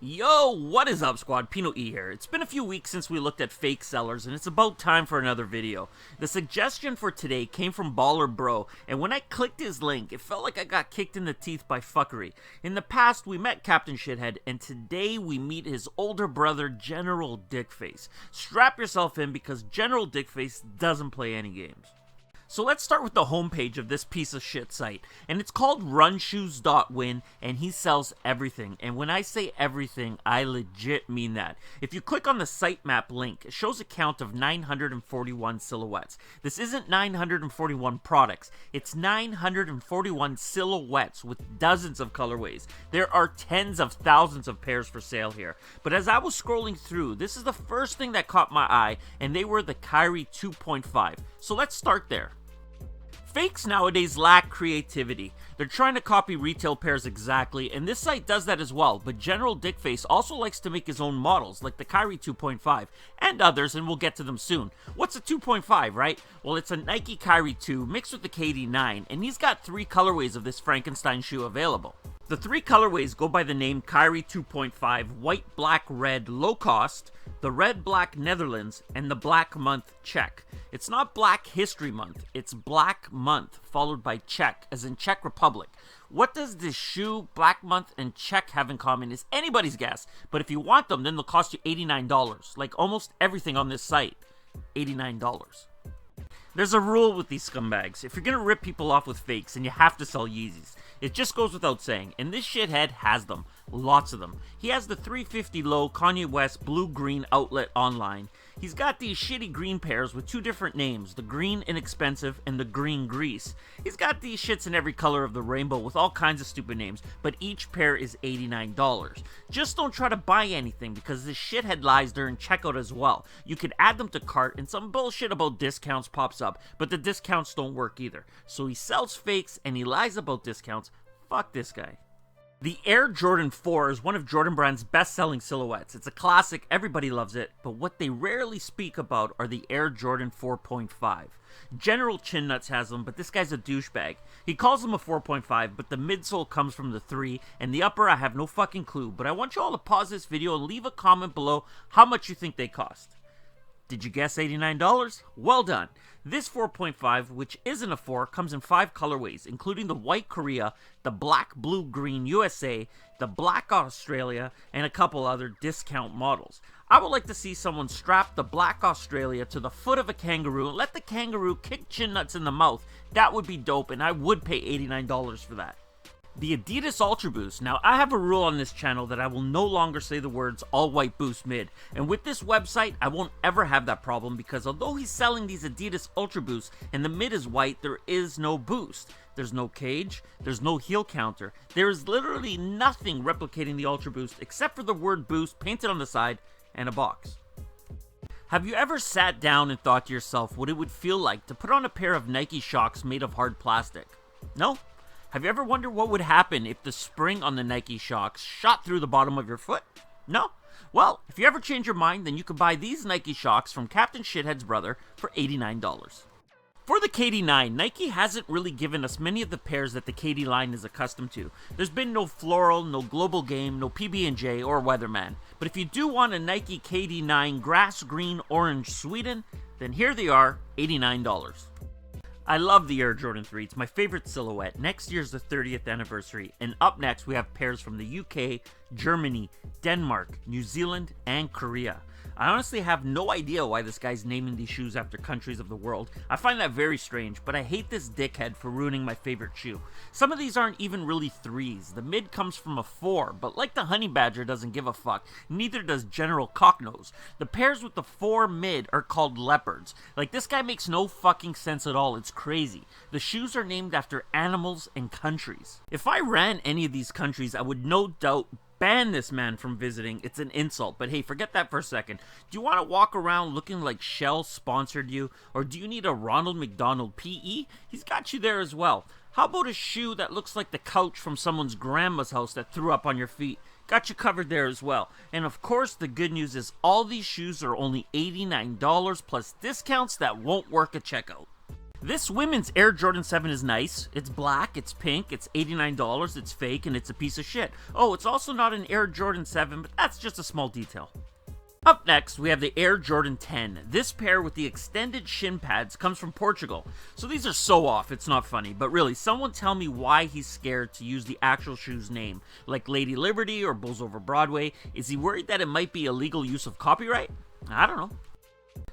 Yo, what is up, squad? PinoE here. It's been a few weeks since we looked at fake sellers, and it's about time for another video. The suggestion for today came from Baller Bro, and when I clicked his link, it felt like I got kicked in the teeth by fuckery. In the past, we met Captain Shithead, and today we meet his older brother, General Dickface. Strap yourself in because General Dickface doesn't play any games. So let's start with the homepage of this piece of shit site, and it's called runshoes.win, and he sells everything. And when I say everything, I legit mean that. If you click on the sitemap link, it shows a count of 941 silhouettes. This isn't 941 products, it's 941 silhouettes with dozens of colorways. There are tens of thousands of pairs for sale here. But as I was scrolling through, this is the first thing that caught my eye, and they were the Kyrie 2.5. So let's start there. Fakes nowadays lack creativity. They're trying to copy retail pairs exactly, and this site does that as well, but General Dickface also likes to make his own models, like the Kyrie 2.5, and others, and we'll get to them soon. What's a 2.5, right? Well, it's a Nike Kyrie 2 mixed with the KD9, and he's got 3 colorways of this Frankenstein shoe available. The 3 colorways go by the name Kyrie 2.5, white, black, red, low cost, the red, black, Netherlands, and the black month, Czech. It's not Black History Month, it's Black Month, followed by Czech, as in Czech Republic. What does this shoe, Black Month, and Czech have in common is anybody's guess, but if you want them, then they'll cost you $89, like almost everything on this site. $89. There's a rule with these scumbags. If you're gonna rip people off with fakes, then you have to sell Yeezys. It just goes without saying, and this shithead has them. Lots of them. He has the 350 low Kanye West blue-green outlet online. He's got these shitty green pairs with 2 different names, the green inexpensive and the green grease. He's got these shits in every color of the rainbow with all kinds of stupid names, but each pair is $89. Just don't try to buy anything because this shithead lies during checkout as well. You could add them to cart and some bullshit about discounts pops up, but the discounts don't work either. So he sells fakes and he lies about discounts. Fuck this guy. The Air Jordan 4 is one of Jordan Brand's best-selling silhouettes. It's a classic, everybody loves it, but what they rarely speak about are the Air Jordan 4.5. General Chin Nuts has them, but this guy's a douchebag. He calls them a 4.5, but the midsole comes from the 3, and the upper I have no fucking clue, but I want you all to pause this video and leave a comment below how much you think they cost. Did you guess $89? Well done. This 4.5, which isn't a 4, comes in 5 colorways, including the white Korea, the black blue green USA, the black Australia, and a couple other discount models. I would like to see someone strap the black Australia to the foot of a kangaroo and let the kangaroo kick Chin Nuts in the mouth. That would be dope, and I would pay $89 for that. The Adidas Ultra Boost. Now, I have a rule on this channel that I will no longer say the words all white boost mid. And with this website, I won't ever have that problem because although he's selling these Adidas Ultra Boosts and the mid is white, there is no boost. There's no cage, there's no heel counter. There is literally nothing replicating the Ultra Boost except for the word boost painted on the side and a box. Have you ever sat down and thought to yourself what it would feel like to put on a pair of Nike Shox made of hard plastic? No? Have you ever wondered what would happen if the spring on the Nike Shox shot through the bottom of your foot? No? Well, if you ever change your mind, then you can buy these Nike Shox from Captain Shithead's brother for $89. For the KD9, Nike hasn't really given us many of the pairs that the KD line is accustomed to. There's been no Floral, no Global Game, no PB&J, or Weatherman. But if you do want a Nike KD9 Grass Green Orange Sweden, then here they are, $89. I love the Air Jordan 3, it's my favorite silhouette. Next year's the 30th anniversary, and up next we have pairs from the UK, Germany, Denmark, New Zealand, and Korea. I honestly have no idea why this guy's naming these shoes after countries of the world. I find that very strange, but I hate this dickhead for ruining my favorite shoe. Some of these aren't even really 3s. The mid comes from a 4, but like the Honey Badger doesn't give a fuck, neither does General Cocknose. The pairs with the 4 mid are called leopards. Like, this guy makes no fucking sense at all, it's crazy. The shoes are named after animals and countries. If I ran any of these countries, I would no doubt ban this man from visiting. It's an insult. But hey, forget that for a second. Do you want to walk around looking like Shell sponsored you? Or do you need a Ronald McDonald PE? He's got you there as well. How about a shoe that looks like the couch from someone's grandma's house that threw up on your feet? Got you covered there as well. And of course, the good news is all these shoes are only $89 plus discounts that won't work at checkout. This women's Air Jordan 7 is nice. It's black, it's pink, it's $89, it's fake, and it's a piece of shit. Oh, it's also not an Air Jordan 7, but that's just a small detail. Up next, we have the Air Jordan 10. This pair with the extended shin pads comes from Portugal. So these are so off, it's not funny. But really, someone tell me why he's scared to use the actual shoe's name. Like Lady Liberty or Bulls Over Broadway. Is he worried that it might be illegal use of copyright? I don't know.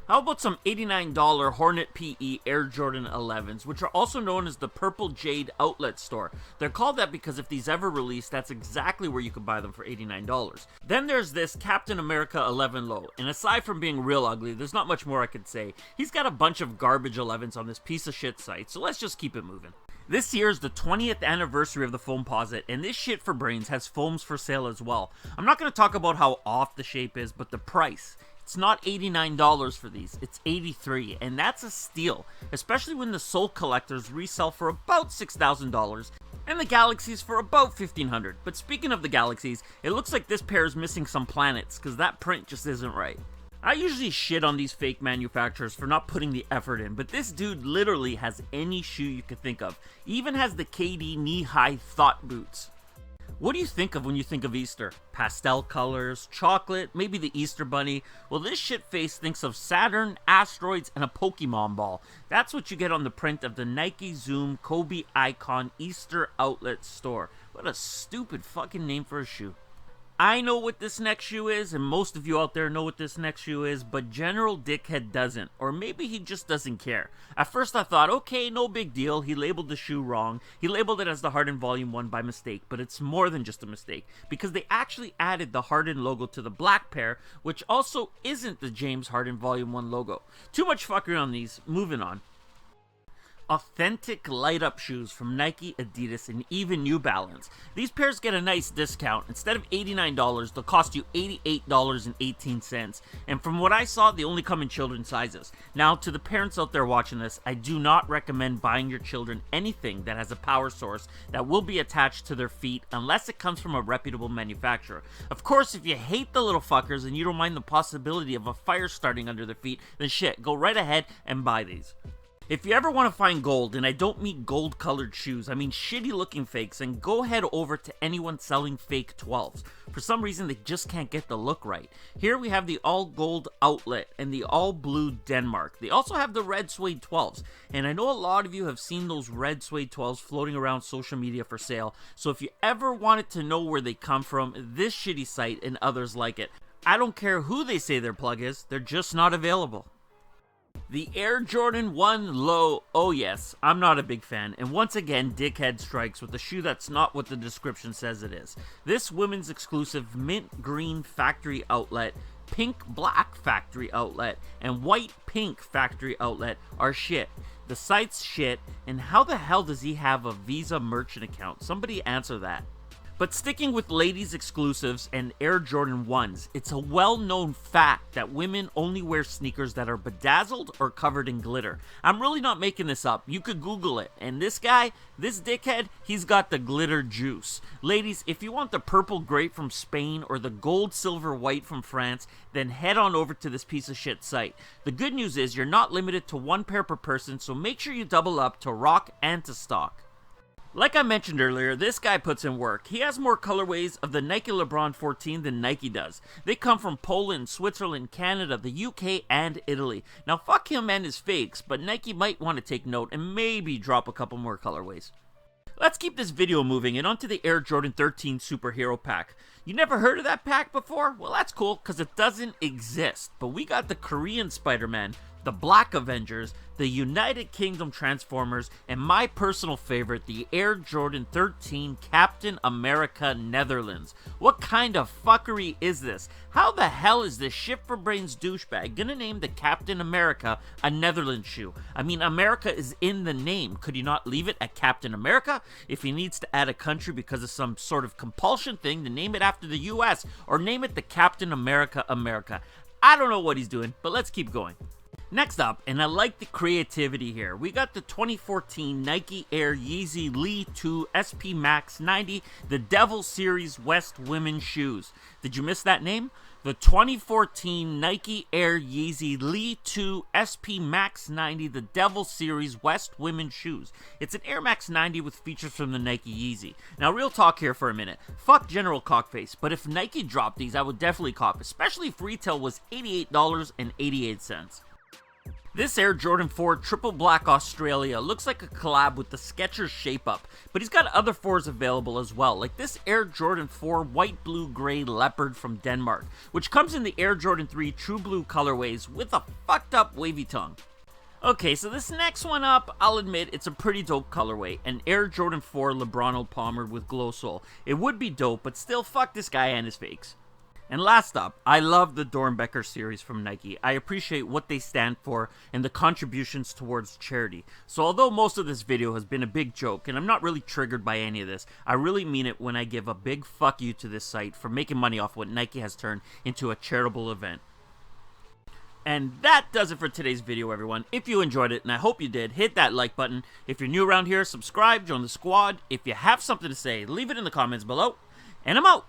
How about some $89 Hornet PE Air Jordan 11s, which are also known as the Purple Jade Outlet Store. They're called that because if these ever release, that's exactly where you could buy them for $89. Then there's this Captain America 11 Low, and aside from being real ugly, there's not much more I could say. He's got a bunch of garbage 11s on this piece of shit site, so let's just keep it moving. This year is the 20th anniversary of the Foamposite, and this shit for brains has foams for sale as well. I'm not going to talk about how off the shape is, but the price. It's not $89 for these, it's $83, and that's a steal, especially when the Soul Collectors resell for about $6,000, and the Galaxies for about $1,500. But speaking of the Galaxies, it looks like this pair is missing some planets, because that print just isn't right. I usually shit on these fake manufacturers for not putting the effort in, but this dude literally has any shoe you could think of, he even has the KD knee-high Thought boots. What do you think of when you think of Easter? Pastel colors, chocolate, maybe the Easter bunny? Well, this shitface thinks of Saturn, asteroids, and a Pokemon ball. That's what you get on the print of the Nike Zoom Kobe Icon Easter Outlet Store. What a stupid fucking name for a shoe. I know what this next shoe is, and most of you out there know what this next shoe is, but General Dickhead doesn't, or maybe he just doesn't care. At first I thought, okay, no big deal, he labeled the shoe wrong. He labeled it as the Harden Volume 1 by mistake, but it's more than just a mistake, because they actually added the Harden logo to the black pair, which also isn't the James Harden Volume 1 logo. Too much fuckery on these, moving on. Authentic light-up shoes from Nike, Adidas, and even New Balance. These pairs get a nice discount. Instead of $89, they'll cost you $88.18. And from what I saw, they only come in children's sizes. Now, to the parents out there watching this, I do not recommend buying your children anything that has a power source that will be attached to their feet unless it comes from a reputable manufacturer. Of course, if you hate the little fuckers and you don't mind the possibility of a fire starting under their feet, then shit, go right ahead and buy these. If you ever want to find gold, and I don't mean gold colored shoes, I mean shitty looking fakes, then go head over to anyone selling fake 12s. For some reason they just can't get the look right. Here we have the all gold Outlet and the all blue Denmark. They also have the red suede 12s, and I know a lot of you have seen those red suede 12s floating around social media for sale, so if you ever wanted to know where they come from, this shitty site and others like it. I don't care who they say their plug is, they're just not available. The Air Jordan 1 Low, oh yes, I'm not a big fan, and once again, dickhead strikes with a shoe that's not what the description says it is. This women's exclusive mint green factory outlet, pink black factory outlet, and white pink factory outlet are shit. The site's shit, and how the hell does he have a Visa merchant account? Somebody answer that. But sticking with ladies exclusives and Air Jordan 1s, it's a well-known fact that women only wear sneakers that are bedazzled or covered in glitter. I'm really not making this up. You could Google it. And this guy, this dickhead, he's got the glitter juice. Ladies, if you want the purple grape from Spain or the gold silver white from France, then head on over to this piece of shit site. The good news is you're not limited to one pair per person, so make sure you double up to rock and to stock. Like I mentioned earlier, this guy puts in work. He has more colorways of the Nike LeBron 14 than Nike does. They come from Poland, Switzerland, Canada, the UK, and Italy. Now fuck him and his fakes, but Nike might want to take note and maybe drop a couple more colorways. Let's keep this video moving and onto the Air Jordan 13 Superhero Pack. You never heard of that pack before? Well, that's cool, because it doesn't exist. But we got the Korean Spider-Man, the Black Avengers, the United Kingdom Transformers, and my personal favorite, the Air Jordan 13 Captain America Netherlands. What kind of fuckery is this? How the hell is this shit for brains douchebag gonna name the Captain America a Netherlands shoe? I mean, America is in the name. Could he not leave it at Captain America? If he needs to add a country because of some sort of compulsion thing, then name it after the US, or name it the Captain America America. I don't know what he's doing, but let's keep going. Next up, and I like the creativity here, we got the 2014 Nike Air Yeezy Lee 2 SP Max 90, the Devil Series West women's shoes. Did you miss that name? The 2014 Nike Air Yeezy Lee 2 SP Max 90 The Devil Series West Women's Shoes. It's an Air Max 90 with features from the Nike Yeezy. Now, real talk here for a minute. Fuck General Cockface, but if Nike dropped these, I would definitely cop, especially if retail was $88.88. This Air Jordan 4 Triple Black Australia looks like a collab with the Skechers Shape Up, but he's got other 4s available as well, like this Air Jordan 4 White Blue Gray Leopard from Denmark, which comes in the Air Jordan 3 True Blue colorways with a fucked up wavy tongue. Okay, so this next one up, I'll admit, it's a pretty dope colorway, an Air Jordan 4 LeBron Palmer with glow sole. It would be dope, but still, fuck this guy and his fakes. And last up, I love the Dornbecker series from Nike. I appreciate what they stand for and the contributions towards charity. So although most of this video has been a big joke, and I'm not really triggered by any of this, I really mean it when I give a big fuck you to this site for making money off what Nike has turned into a charitable event. And that does it for today's video, everyone. If you enjoyed it, and I hope you did, hit that like button. If you're new around here, subscribe, join the squad. If you have something to say, leave it in the comments below. And I'm out!